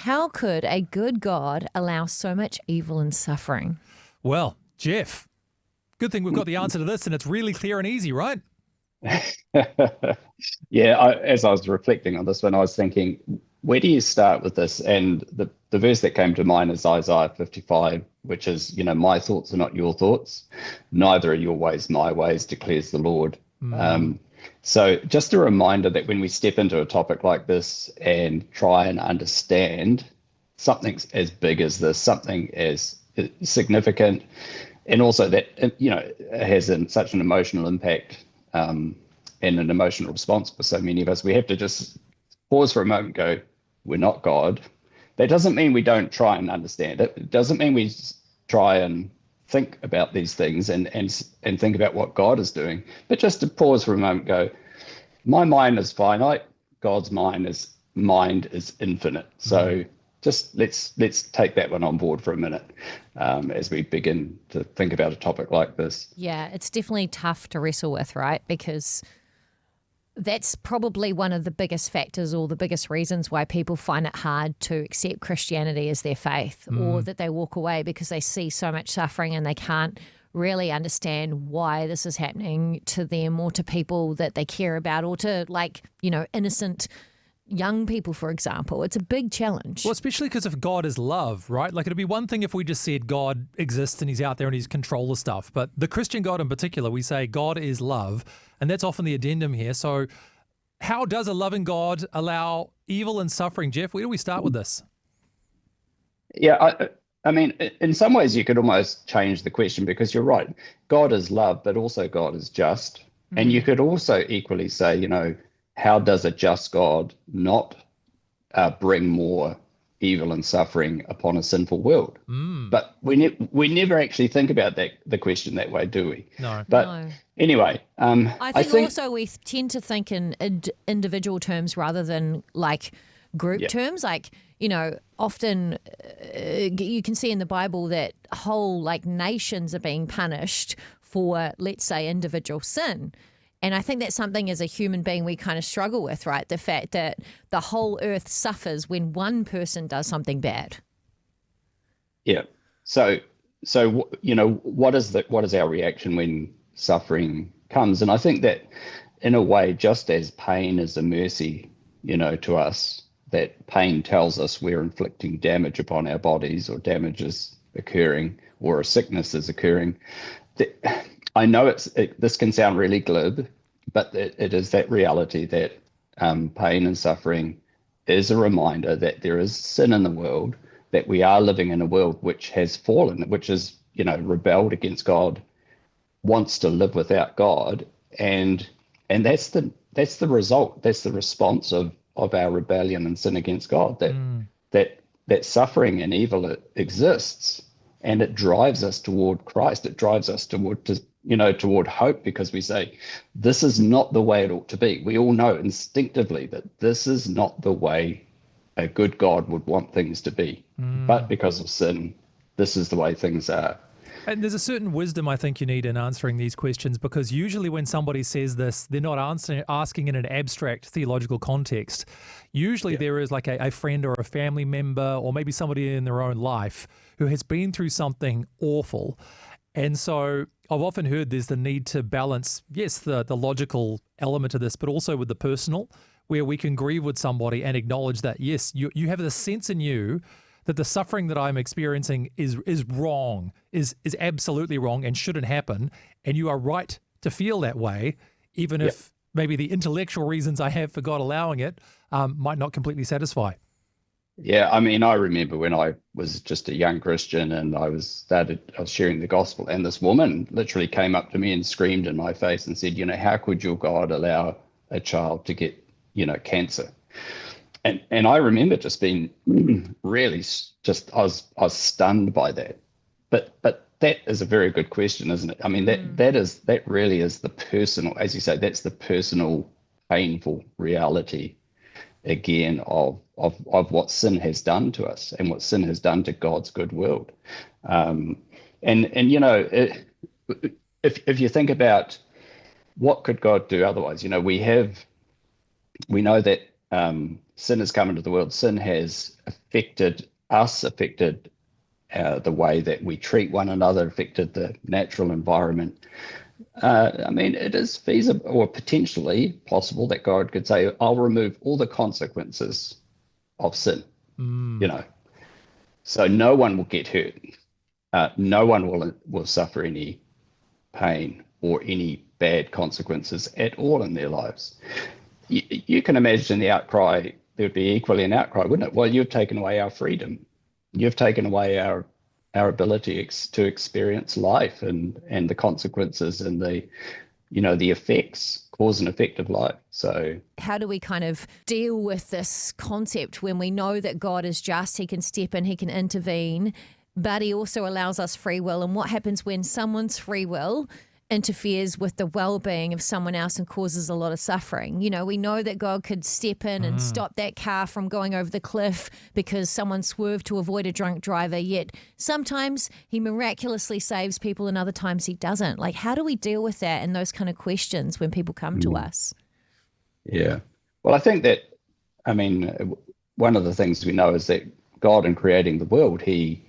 how could a good God allow so much evil and suffering? Well, Geoff, good thing we've got the answer to this, and it's really clear and easy, right? Yeah, as I was reflecting on this one, I was thinking, where do you start with this? And the verse that came to mind is Isaiah 55, which is, my thoughts are not your thoughts, neither are your ways my ways, declares the Lord. So just a reminder that when we step into a topic like this and try and understand something as big as this, something as significant, and also that, it has such an emotional impact, and an emotional response for so many of us, we have to just pause for a moment and go, we're not God. That doesn't mean we don't try and understand it. It doesn't mean we try and think about these things and think about what God is doing. But just to pause for a moment and go, my mind is finite, God's mind is infinite. So just let's take that one on board for a minute as we begin to think about a topic like this. Yeah, it's definitely tough to wrestle with, right? Because that's probably one of the biggest factors or the biggest reasons why people find it hard to accept Christianity as their faith, or that they walk away because they see so much suffering and they can't really understand why this is happening to them or to people that they care about, or to innocent young people, for example. It's a big challenge. Well, especially because if God is love, right? Like, it'd be one thing if we just said God exists and he's out there and he's control of stuff. But the Christian God in particular, we say God is love. And that's often the addendum here. So how does a loving God allow evil and suffering? Geoff, where do we start with this? Yeah, I mean, in some ways you could almost change the question, because you're right. God is love, but also God is just. And you could also equally say, how does a just God not bring more evil and suffering upon a sinful world? But we never actually think about the question that way, do we? No. But anyway, I think also we tend to think in individual terms rather than like group terms. Like, often you can see in the Bible that whole nations are being punished for, let's say, individual sin. And I think that's something as a human being we kind of struggle with, right? The fact that the whole earth suffers when one person does something bad. Yeah. So what is our reaction when suffering comes? And I think that in a way, just as pain is a mercy, to us, that pain tells us we're inflicting damage upon our bodies, or damage is occurring, or a sickness is occurring. I know this can sound really glib, but it is that reality that pain and suffering is a reminder that there is sin in the world, that we are living in a world which has fallen, which is, rebelled against God, wants to live without God, and that's the result, that's the response of our rebellion and sin against God. That suffering and evil exists, and it drives us toward Christ. It drives us toward hope, because we say, this is not the way it ought to be. We all know instinctively that this is not the way a good God would want things to be. But because of sin, this is the way things are. And there's a certain wisdom I think you need in answering these questions, because usually when somebody says this, they're not asking in an abstract theological context. Usually there is like a friend or a family member, or maybe somebody in their own life who has been through something awful. And so I've often heard there's the need to balance, yes, the logical element of this, but also with the personal, where we can grieve with somebody and acknowledge that, yes, you have the sense in you that the suffering that I'm experiencing is wrong, is absolutely wrong and shouldn't happen. And you are right to feel that way, even if maybe the intellectual reasons I have for God allowing it might not completely satisfy. Yeah, I mean, I remember when I was just a young Christian and I was sharing the gospel, and this woman literally came up to me and screamed in my face and said, how could your God allow a child to get, cancer? And I remember just being really I was stunned by that. But that is a very good question, isn't it? I mean, that really is the personal, as you say, that's the personal, painful reality again of what sin has done to us and what sin has done to God's good world. If you think about what could God do otherwise, we know that sin has come into the world. Sin has affected us, affected the way that we treat one another, affected the natural environment. I mean, it is feasible or potentially possible that God could say, I'll remove all the consequences of sin, so no one will get hurt. No one will suffer any pain or any bad consequences at all in their lives. You can imagine the outcry. There would be equally an outcry, wouldn't it? Well, you've taken away our freedom. You've taken away our ability to experience life and the consequences and the effects, cause and effect of life. So how do we kind of deal with this concept when we know that God is just, he can step in, he can intervene, but he also allows us free will? And what happens when someone's free will interferes with the well-being of someone else and causes a lot of suffering? You know, we know that God could step in and stop that car from going over the cliff because someone swerved to avoid a drunk driver, yet sometimes he miraculously saves people and other times he doesn't. Like, how do we deal with that and those kind of questions when people come to us? Yeah. Well, I think that, I mean, one of the things we know is that God, in creating the world, he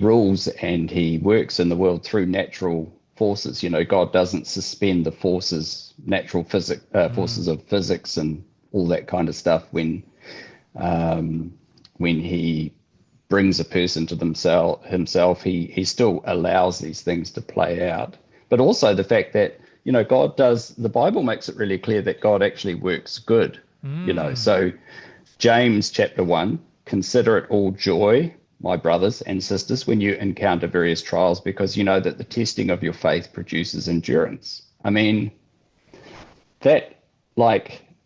rules and he works in the world through natural forces. You know, God doesn't suspend the forces, natural forces of physics and all that kind of stuff when he brings a person to himself, he still allows these things to play out. But also the fact that, God does, the Bible makes it really clear that God actually works good, So James chapter 1, consider it all joy, my brothers and sisters, when you encounter various trials, because you know that the testing of your faith produces endurance. I mean,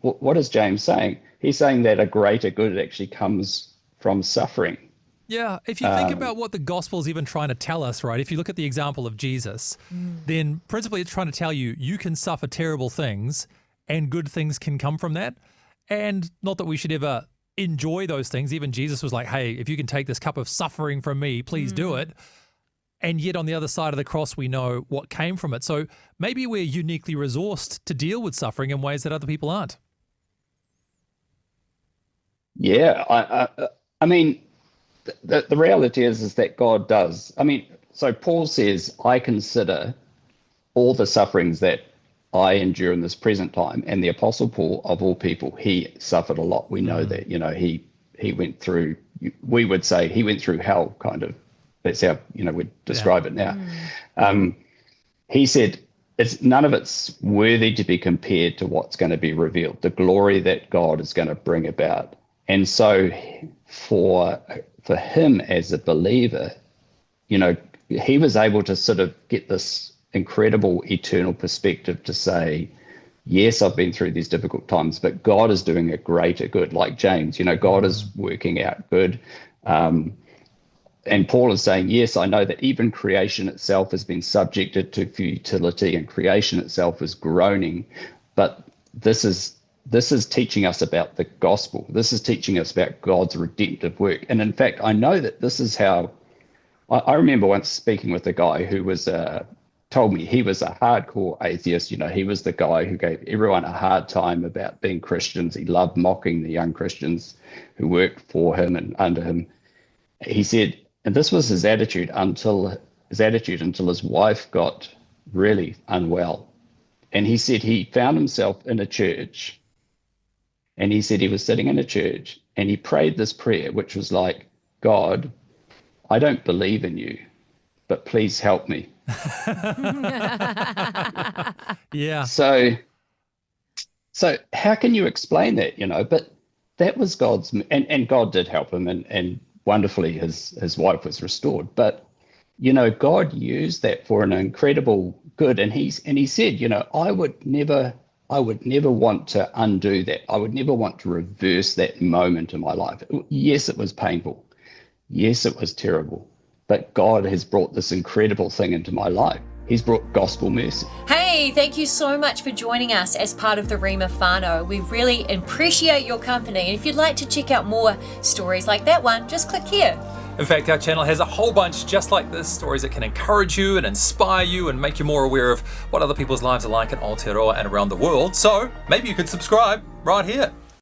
what is James saying? He's saying that a greater good actually comes from suffering. Yeah, if you think about what the gospel's even trying to tell us, right? If you look at the example of Jesus, then principally it's trying to tell you, you can suffer terrible things and good things can come from that. And not that we should ever enjoy those things. Even Jesus was like, hey, if you can take this cup of suffering from me, please do it. And yet on the other side of the cross, we know what came from it. So maybe we're uniquely resourced to deal with suffering in ways that other people aren't. Yeah, I mean, the reality is that God does. I mean, so Paul says, I consider all the sufferings that I endure in this present time. And the Apostle Paul, of all people, he suffered a lot. We know that, he went through, we would say he went through hell, kind of. That's how, we'd describe it now. He said, none of it's worthy to be compared to what's going to be revealed, the glory that God is going to bring about. And so for him as a believer, he was able to sort of get this incredible eternal perspective to say, yes, I've been through these difficult times, but God is doing a greater good. Like James, God is working out good. And Paul is saying, yes, I know that even creation itself has been subjected to futility and creation itself is groaning, but this is teaching us about the gospel. This is teaching us about God's redemptive work. And in fact, I know that this is how, I remember once speaking with a guy who was told me he was a hardcore atheist. He was the guy who gave everyone a hard time about being Christians. He loved mocking the young Christians who worked for him and under him. He said, and this was his attitude until his wife got really unwell. And he said he found himself in a church, and he said he was sitting in a church and he prayed this prayer, which was like, God, I don't believe in you, but please help me. Yeah. So how can you explain that, but that was God's, and God did help him, and wonderfully his wife was restored. But, God used that for an incredible good. And he said, I would never want to undo that. I would never want to reverse that moment in my life. Yes, it was painful. Yes, it was terrible. But God has brought this incredible thing into my life. He's brought gospel mercy. Hey, thank you so much for joining us as part of the Rhema whānau. We really appreciate your company. And if you'd like to check out more stories like that one, just click here. In fact, our channel has a whole bunch just like this, stories that can encourage you and inspire you and make you more aware of what other people's lives are like in Aotearoa and around the world. So maybe you could subscribe right here.